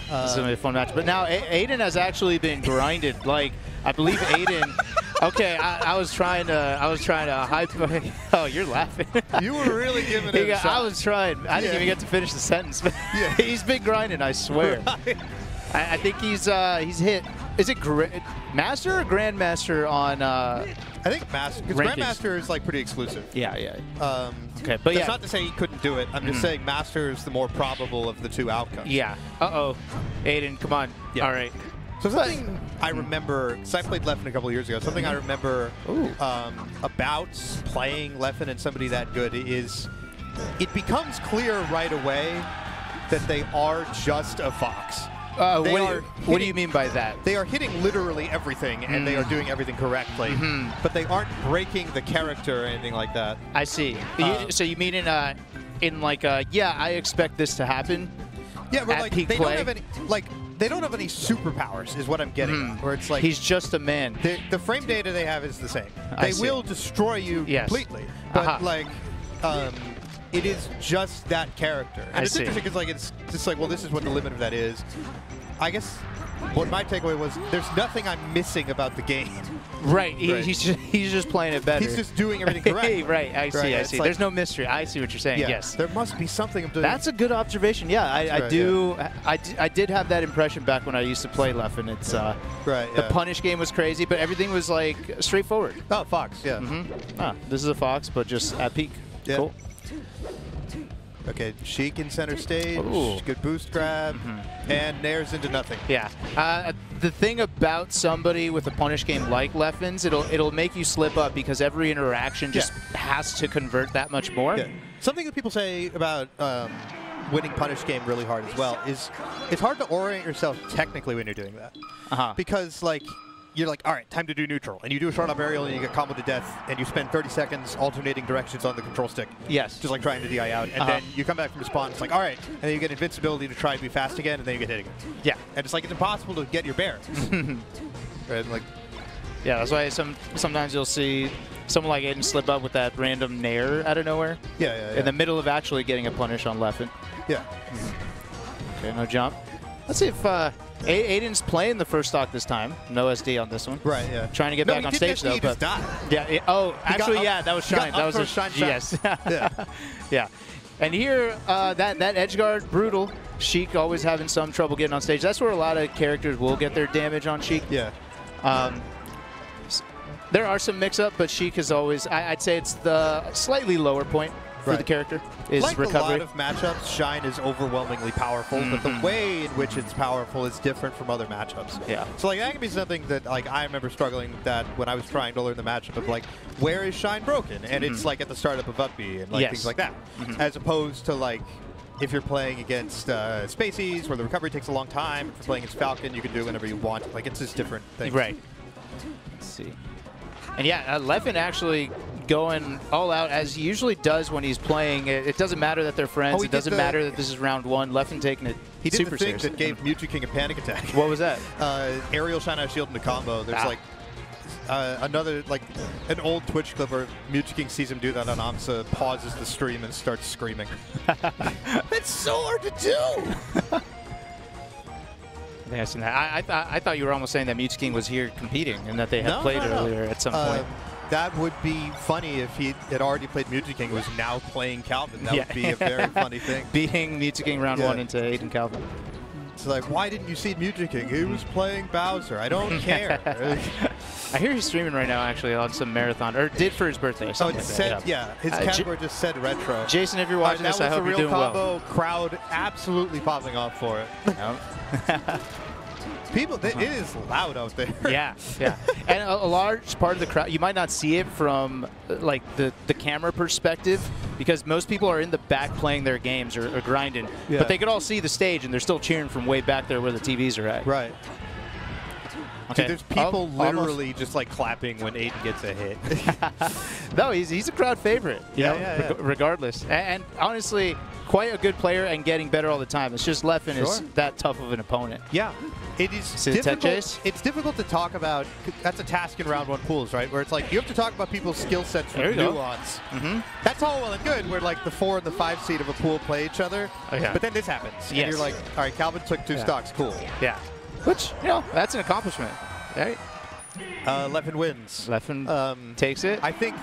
This is gonna be a fun match. But now Aiden has actually been grinded. Like I believe Aiden. Okay, I was trying to hype. Oh, you're laughing. You were really giving it a shot. I was trying. I didn't even get to finish the sentence. But Yeah. He's been grinding. I swear. Right. I think he's hit. Is it Master or Grandmaster on? I think Master, because Grandmaster is like pretty exclusive. Yeah. Okay, but that's not to say he couldn't do it. I'm just saying Master is the more probable of the two outcomes. Yeah. Uh-oh. Aiden, come on. Yeah. All right. So something I remember, because I played Leffen a couple of years ago, something I remember about playing Leffen and somebody that good is it becomes clear right away that they are just a fox. What do you mean by that? They are hitting literally everything, and they are doing everything correctly, but they aren't breaking the character or anything like that. I see. So you mean in like yeah, I expect this to happen. Yeah, but like they play? don't have any they don't have any superpowers, is what I'm getting. Where it's like he's just a man. The frame data they have is the same. They will destroy you completely, but like. It is just that character. And it's interesting because like it's just like, well, this is what the limit of that is. I guess what my takeaway was, there's nothing I'm missing about the game. Right. He's just playing it better. He's just doing everything correctly. Right. I see. Like, there's no mystery. I see what you're saying. Yeah, yes. There must be something I'm doing. That's a good observation. Yeah, I did have that impression back when I used to play Leffen. It's the punish game was crazy, but everything was like straightforward. Oh, Fox. Yeah. This is a Fox, but just at peak. Yeah. Cool. Okay, Sheik in center stage, good boost grab, and nairs into nothing. Yeah. The thing about somebody with a punish game like Leffen's, it'll make you slip up because every interaction just has to convert that much more. Yeah. Something that people say about winning punish game really hard as well is it's hard to orient yourself technically when you're doing that. Because like you're like, all right, time to do neutral. And you do a short up aerial and you get comboed to death and you spend 30 seconds alternating directions on the control stick. Yes. Just like trying to DI out. And then you come back from respawn, it's like, all right. And then you get invincibility to try and be fast again, and then you get hit again. Yeah. And it's like, it's impossible to get your bear. Right? Like, yeah, that's why sometimes you'll see someone like Aiden slip up with that random nair out of nowhere. Yeah. In the middle of actually getting a punish on Leffen. Yeah. Okay, no jump. Let's see if Aiden's playing the first stock this time. No SD on this one. Right, yeah. Trying to get back on stage, though. He just died. Yeah. Oh, actually, yeah, that was Shine. That was a Shine. Yes. Yeah. Yeah. And here, that edge guard, brutal. Sheik always having some trouble getting on stage. That's where a lot of characters will get their damage on Sheik. Yeah. There are some mix-up, but Sheik is always, I'd say it's the slightly lower point for the character is like recovery. A lot of matchups, Shine is overwhelmingly powerful, but the way in which it's powerful is different from other matchups. Yeah. So like that can be something that like I remember struggling with that when I was trying to learn the matchup of like, where is Shine broken? And it's like at the startup of up B and like things like that. As opposed to like if you're playing against Spaceys where the recovery takes a long time, if you're playing against Falcon, you can do it whenever you want. Like it's just different things. Right. Let's see. And yeah, Leffen actually going all out as he usually does when he's playing. It doesn't matter that they're friends. It doesn't matter that this is round one. Leffen taking it he did super the thing seriously. that gave Mewtwo King a panic attack. What was that? Aerial Shine Out Shield into combo. There's like another, like an old Twitch clip where Mewtwo King sees him do that on Amsa, pauses the stream and starts screaming. That's so hard to do! I think I've seen that. I thought you were almost saying that Mewtwo King was here competing and that they had played earlier at some point. That would be funny if he had already played Mewtwo King and was now playing Calvin. That would be a very funny thing. Beating Mewtwo King round one into Aiden Calvin. It's like, why didn't you see Mewtwo King? He was playing Bowser. I don't care. I hear he's streaming right now, actually, on some marathon, or did for his birthday. Oh, it said, his category just said retro. Jason, if you're watching this, I hope you're doing well. That was a real combo. Crowd absolutely popping off for it. People, it is loud out there. Yeah. And a large part of the crowd, you might not see it from like the camera perspective because most people are in the back playing their games or grinding, but they could all see the stage and they're still cheering from way back there where the TVs are at. Right. Okay. Dude, there's people literally just like clapping when Aiden gets a hit. No, he's a crowd favorite. You know, regardless. And honestly, quite a good player and getting better all the time. It's just Leffen is that tough of an opponent. Yeah. It is difficult. It's difficult to talk about. That's a task in round 1 pools, right? Where it's like you have to talk about people's skill sets with nuance. That's all well and good where like the 4 and the 5 seed of a pool play each other. But then this happens. And you're like, all right, Calvin took 2 stocks. Cool. Yeah. Which, you know, that's an accomplishment. Right? Leffen wins. Leffen takes it. I think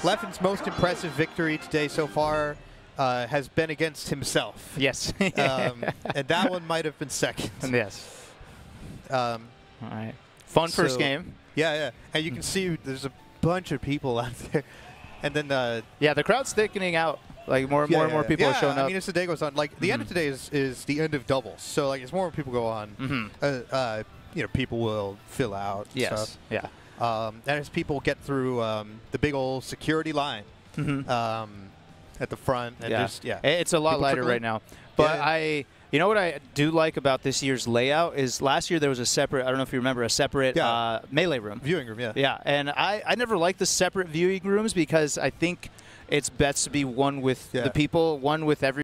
Leffen's most impressive victory today so far has been against himself. Yes. And that one might have been second. Yes. All right. Fun first game. Yeah. And you can see there's a bunch of people out there. And then yeah, the crowd's thickening out. Like more and more people are showing up. I mean, as the day goes on, like the end of today is the end of doubles. So like as more people go on, you know, people will fill out. Yes. Yeah. And as people get through the big old security line at the front, and it's a lot lighter right now. But you know what I do like about this year's layout is last year there was a separate, I don't know if you remember, a separate melee room. Viewing room, Yeah, and I never liked the separate viewing rooms because I think it's best to be one with the people, one with every